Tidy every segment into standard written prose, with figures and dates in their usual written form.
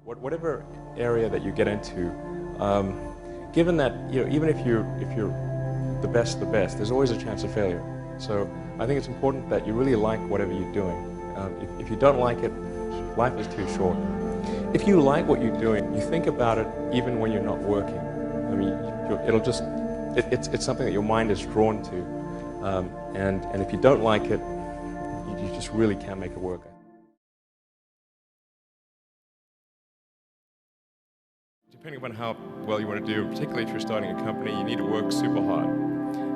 Whatever area that you get into, given that even if you're the best, there's always a chance of failure. So I think it's important that you really like whatever you're doing. If you don't like it, life is too short. If you like what you're doing, you think about it even when you're not working. I mean, it's something that your mind is drawn to, and if you don't like it, you just really can't make it work. Depending upon how well you want to do, particularly if you're starting a company, you need to work super hard.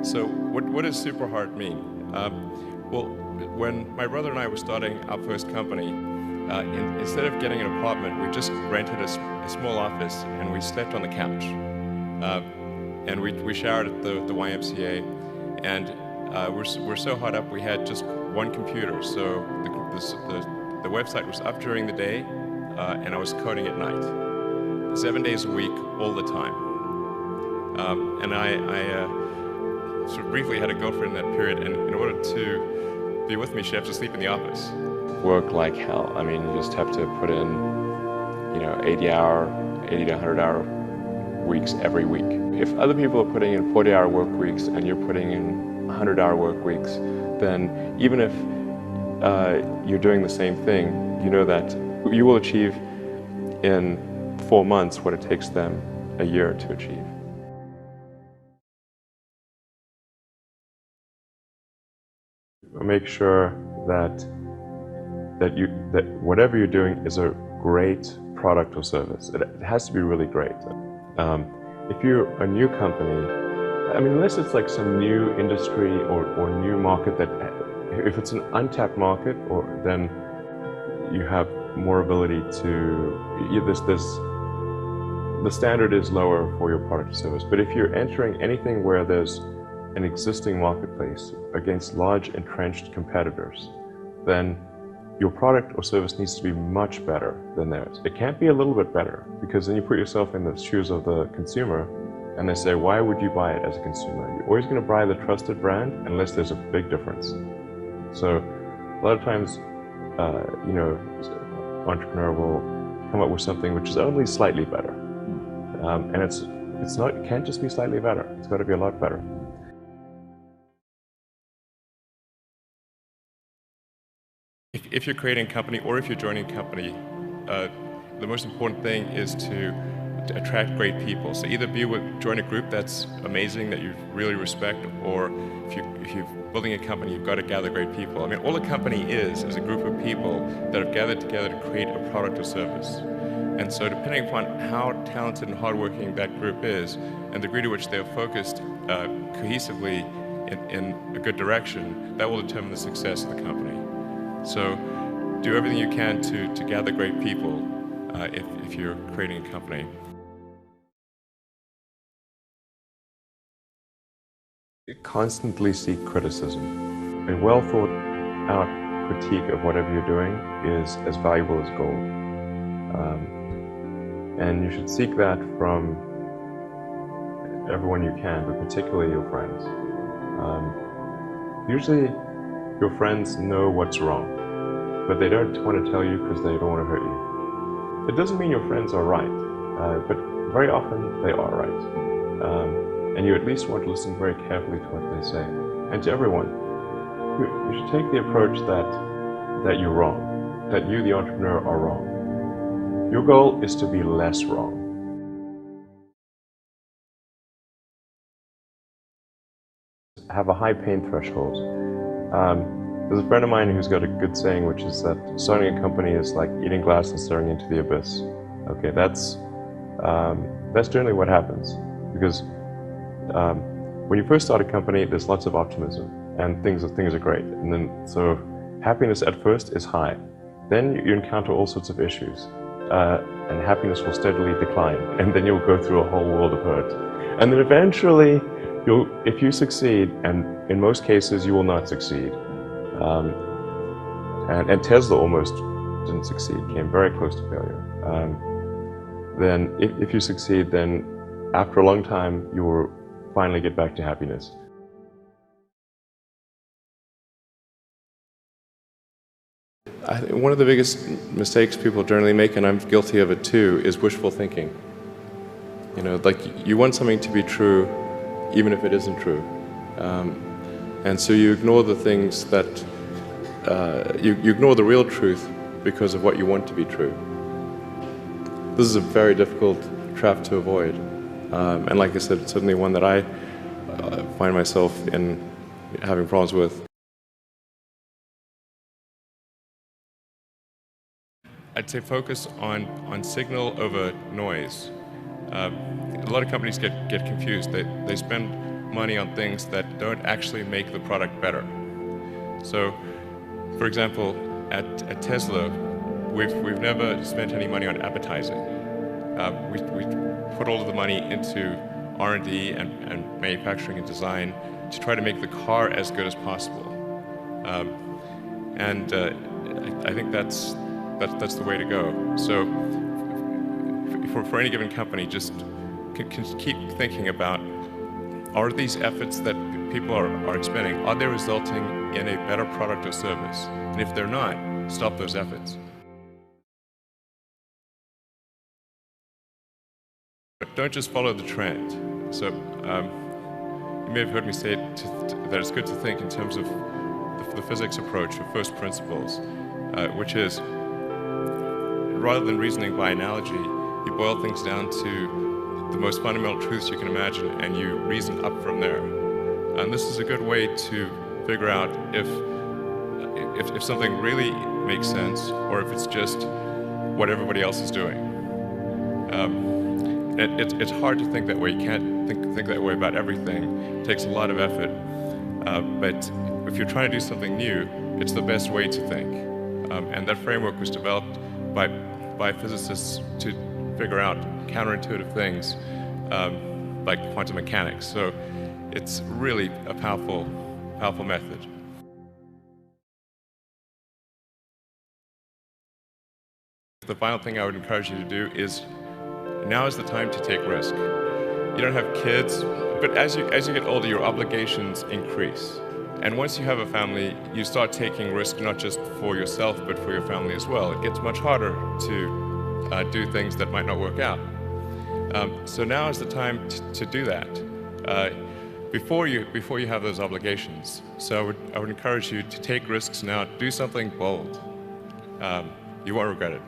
So what does super hard mean? Well, when my brother and I were starting our first company, instead of getting an apartment, we just rented a small office and we slept on the couch. And we showered at the YMCA, and we're so hot up we had just one computer. So the website was up during the day, and I was coding at night. 7 days a week, all the time. And I sort of briefly had a girlfriend in that period, and in order to be with me, she had to sleep in the office. Work like hell. I mean, you just have to put in, 80 to 100-hour weeks every week. If other people are putting in 40-hour work weeks and you're putting in 100-hour work weeks, then even if you're doing the same thing, you know that you will achieve in 4 months what it takes them a year to achieve. Make sure that whatever you're doing is a great product or service. It has to be really great. If you're a new company, I mean, unless it's like some new industry or new market that, if it's an untapped market, then you have more ability to, the standard is lower for your product or service. But if you're entering anything where there's an existing marketplace against large entrenched competitors, then your product or service needs to be much better than theirs. It can't be a little bit better, because then you put yourself in the shoes of the consumer and they say, why would you buy it as a consumer? You're always going to buy the trusted brand unless there's a big difference. So a lot of times, entrepreneur will come up with something which is only slightly better. And it can't just be slightly better. It's got to be a lot better. If you're creating a company or if you're joining a company, the most important thing is to attract great people. So either join a group that's amazing, that you really respect, or if you're building a company, you've got to gather great people. I mean, all a company is a group of people that have gathered together to create a product or service. And so depending upon how talented and hardworking that group is, and the degree to which they're focused cohesively in a good direction, that will determine the success of the company. So do everything you can to gather great people if you're creating a company. Constantly seek criticism. A well thought out critique of whatever you're doing is as valuable as gold. And you should seek that from everyone you can, but particularly your friends. Usually your friends know what's wrong, but they don't want to tell you because they don't want to hurt you. It doesn't mean your friends are right, but very often they are right. And you at least want to listen very carefully to what they say. And to everyone, you should take the approach that you're wrong, that you, the entrepreneur, are wrong. Your goal is to be less wrong. Have a high pain threshold. There's a friend of mine who's got a good saying, which is that starting a company is like eating glass and staring into the abyss. Okay, that's generally what happens, because when you first start a company, there's lots of optimism and things are great, and then so happiness at first is high. Then you encounter all sorts of issues, and happiness will steadily decline, and then you'll go through a whole world of hurt, and then eventually if you succeed, and in most cases you will not succeed, and Tesla almost didn't succeed, came very close to failure. Then if you succeed, then after a long time you will finally get back to happiness. I think one of the biggest mistakes people generally make, and I'm guilty of it too, is wishful thinking. You know, like you want something to be true, even if it isn't true. And so you ignore the things that, you ignore the real truth because of what you want to be true. This is a very difficult trap to avoid. And like I said, it's certainly one that I find myself in having problems with. I'd say focus on signal over noise. A lot of companies get confused. They spend money on things that don't actually make the product better. So, for example, at Tesla, we've never spent any money on advertising. We put all of the money into R&D and manufacturing and design to try to make the car as good as possible. I think that's the way to go. So for any given company, just keep thinking about, are these efforts that people are expending, are they resulting in a better product or service? And if they're not, stop those efforts. But don't just follow the trend. So you may have heard me say that it's good to think in terms of the physics approach of first principles, which is, rather than reasoning by analogy, you boil things down to the most fundamental truths you can imagine, and you reason up from there. And this is a good way to figure out if something really makes sense, or if it's just what everybody else is doing. It's hard to think that way. You can't think that way about everything. It takes a lot of effort. But if you're trying to do something new, it's the best way to think. And that framework was developed by physicists to figure out counterintuitive things like quantum mechanics. So it's really a powerful method. The final thing I would encourage you to do is, now is the time to take risk. You don't have kids, but as you get older, your obligations increase. And once you have a family, you start taking risk not just for yourself, but for your family as well. It gets much harder to do things that might not work out. So now is the time to do that before you have those obligations. So I would encourage you to take risks now. Do something bold. You won't regret it.